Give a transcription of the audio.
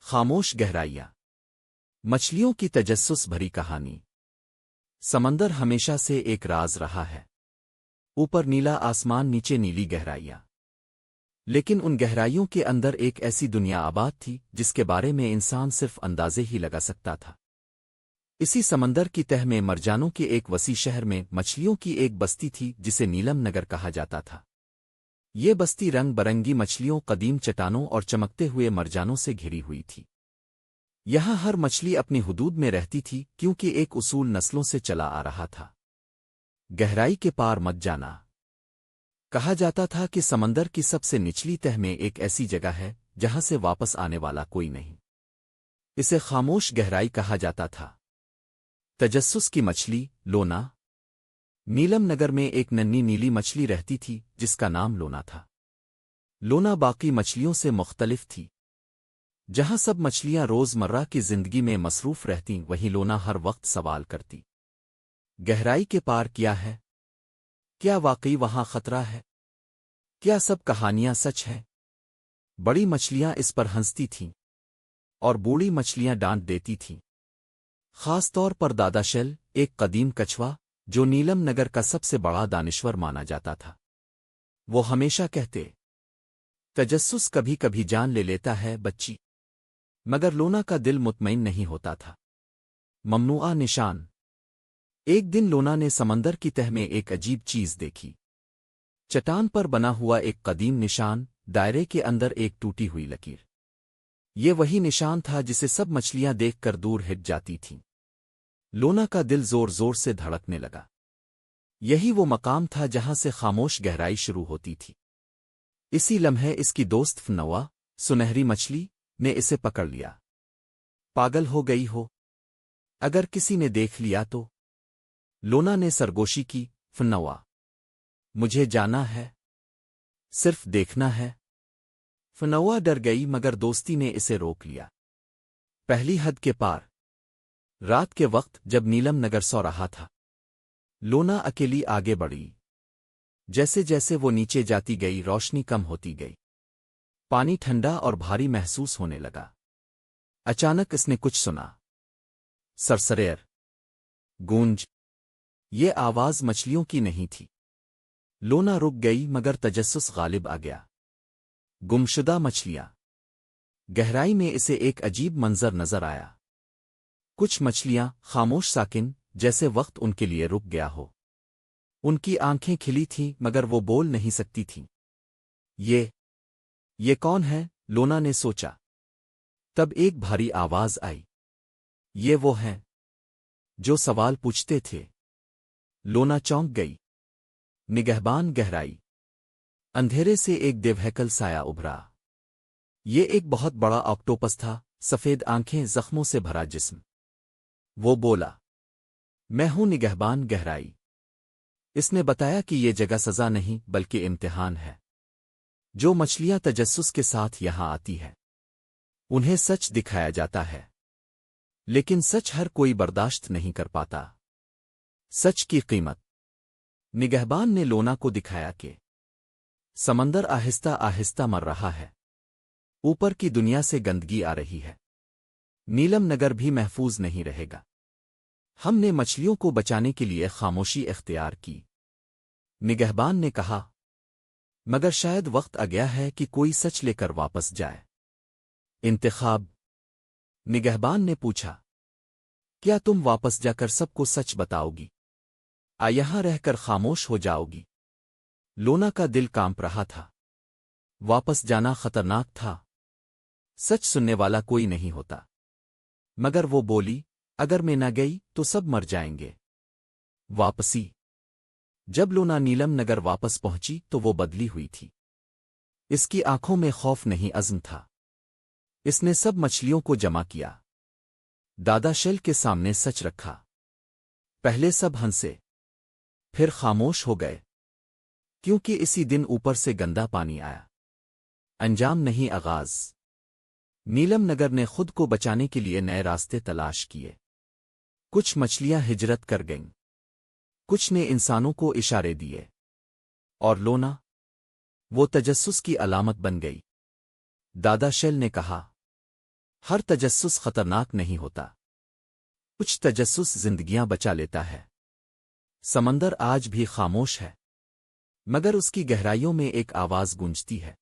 خاموش گہرائیاں، مچھلیوں کی تجسس بھری کہانی۔ سمندر ہمیشہ سے ایک راز رہا ہے۔ اوپر نیلا آسمان، نیچے نیلی گہرائیاں، لیکن ان گہرائیوں کے اندر ایک ایسی دنیا آباد تھی جس کے بارے میں انسان صرف اندازے ہی لگا سکتا تھا۔ اسی سمندر کی تہ میں مرجانوں کے ایک وسیع شہر میں مچھلیوں کی ایک بستی تھی جسے نیلم نگر کہا جاتا تھا۔ یہ بستی رنگ برنگی مچھلیوں، قدیم چٹانوں اور چمکتے ہوئے مرجانوں سے گھری ہوئی تھی۔ یہاں ہر مچھلی اپنی حدود میں رہتی تھی کیونکہ ایک اصول نسلوں سے چلا آ رہا تھا، گہرائی کے پار مت جانا۔ کہا جاتا تھا کہ سمندر کی سب سے نچلی تہ میں ایک ایسی جگہ ہے جہاں سے واپس آنے والا کوئی نہیں۔ اسے خاموش گہرائی کہا جاتا تھا۔ تجسس کی مچھلی لونا۔ نیلم نگر میں ایک ننھی نیلی مچھلی رہتی تھی جس کا نام لونا تھا۔ لونا باقی مچھلیوں سے مختلف تھی۔ جہاں سب مچھلیاں روز مرہ کی زندگی میں مصروف رہتیں، وہیں لونا ہر وقت سوال کرتی، گہرائی کے پار کیا ہے؟ کیا واقعی وہاں خطرہ ہے؟ کیا سب کہانیاں سچ ہیں؟ بڑی مچھلیاں اس پر ہنستی تھیں اور بوڑھی مچھلیاں ڈانٹ دیتی تھیں۔ خاص طور پر دادا شیل، ایک قدیم کچھوا جو نیلم نگر کا سب سے بڑا دانشور مانا جاتا تھا۔ وہ ہمیشہ کہتے، تجسس کبھی کبھی جان لے لیتا ہے بچی۔ مگر لونا کا دل مطمئن نہیں ہوتا تھا۔ ممنوعہ نشان۔ ایک دن لونا نے سمندر کی تہ میں ایک عجیب چیز دیکھی۔ چٹان پر بنا ہوا ایک قدیم نشان، دائرے کے اندر ایک ٹوٹی ہوئی لکیر۔ یہ وہی نشان تھا جسے سب مچھلیاں دیکھ کر دور ہٹ جاتی تھیں۔ لونا کا دل زور زور سے دھڑکنے لگا۔ یہی وہ مقام تھا جہاں سے خاموش گہرائی شروع ہوتی تھی۔ اسی لمحے اس کی دوست فنوا، سنہری مچھلی، نے اسے پکڑ لیا۔ پاگل ہو گئی ہو؟ اگر کسی نے دیکھ لیا تو؟ لونا نے سرگوشی کی، فنوا، مجھے جانا ہے، صرف دیکھنا ہے۔ فنوا ڈر گئی مگر دوستی نے اسے روک لیا۔ پہلی حد کے پار۔ رات کے وقت جب نیلم نگر سو رہا تھا، لونا اکیلی آگے بڑھی۔ جیسے جیسے وہ نیچے جاتی گئی روشنی کم ہوتی گئی۔ پانی ٹھنڈا اور بھاری محسوس ہونے لگا۔ اچانک اس نے کچھ سنا۔ سرسریر، گونج۔ یہ آواز مچھلیوں کی نہیں تھی۔ لونا رک گئی مگر تجسس غالب آ گیا۔ گمشدہ مچھلیاں۔ گہرائی میں اسے ایک عجیب منظر نظر آیا۔ کچھ مچھلیاں خاموش، ساکن، جیسے وقت ان کے لیے رک گیا ہو۔ ان کی آنکھیں کھلی تھیں مگر وہ بول نہیں سکتی تھیں۔ یہ کون ہے؟ لونا نے سوچا۔ تب ایک بھاری آواز آئی، یہ وہ ہیں جو سوال پوچھتے تھے۔ لونا چونک گئی۔ نگہبان گہرائی۔ اندھیرے سے ایک دیوہیکل سایہ ابھرا۔ یہ ایک بہت بڑا آکٹوپس تھا، سفید آنکھیں، زخموں سے بھرا جسم۔ وہ بولا، میں ہوں نگہبان گہرائی۔ اس نے بتایا کہ یہ جگہ سزا نہیں بلکہ امتحان ہے۔ جو مچھلیاں تجسس کے ساتھ یہاں آتی ہے انہیں سچ دکھایا جاتا ہے، لیکن سچ ہر کوئی برداشت نہیں کر پاتا۔ سچ کی قیمت۔ نگہبان نے لونا کو دکھایا کہ سمندر آہستہ آہستہ مر رہا ہے، اوپر کی دنیا سے گندگی آ رہی ہے، نیلم نگر بھی محفوظ نہیں رہے گا۔ ہم نے مچھلیوں کو بچانے کے لیے خاموشی اختیار کی، نگہبان نے کہا، مگر شاید وقت آ گیا ہے کہ کوئی سچ لے کر واپس جائے۔ انتخاب۔ نگہبان نے پوچھا، کیا تم واپس جا کر سب کو سچ بتاؤ گی؟ یہاں رہ کر خاموش ہو جاؤ گی؟ لونا کا دل کانپ رہا تھا۔ واپس جانا خطرناک تھا۔ سچ سننے والا کوئی نہیں ہوتا۔ مگر وہ بولی، اگر میں نہ گئی تو سب مر جائیں گے۔ واپسی۔ جب لونا نیلم نگر واپس پہنچی تو وہ بدلی ہوئی تھی۔ اس کی آنکھوں میں خوف نہیں، عزم تھا۔ اس نے سب مچھلیوں کو جمع کیا، دادا شیل کے سامنے سچ رکھا۔ پہلے سب ہنسے، پھر خاموش ہو گئے، کیونکہ اسی دن اوپر سے گندا پانی آیا۔ انجام نہیں، آغاز۔ نیلم نگر نے خود کو بچانے کے لیے نئے راستے تلاش کیے۔ کچھ مچھلیاں ہجرت کر گئیں، کچھ نے انسانوں کو اشارے دیے، اور لونا، وہ تجسس کی علامت بن گئی۔ دادا شیل نے کہا، ہر تجسس خطرناک نہیں ہوتا، کچھ تجسس زندگیاں بچا لیتا ہے۔ سمندر آج بھی خاموش ہے، مگر اس کی گہرائیوں میں ایک آواز گونجتی ہے۔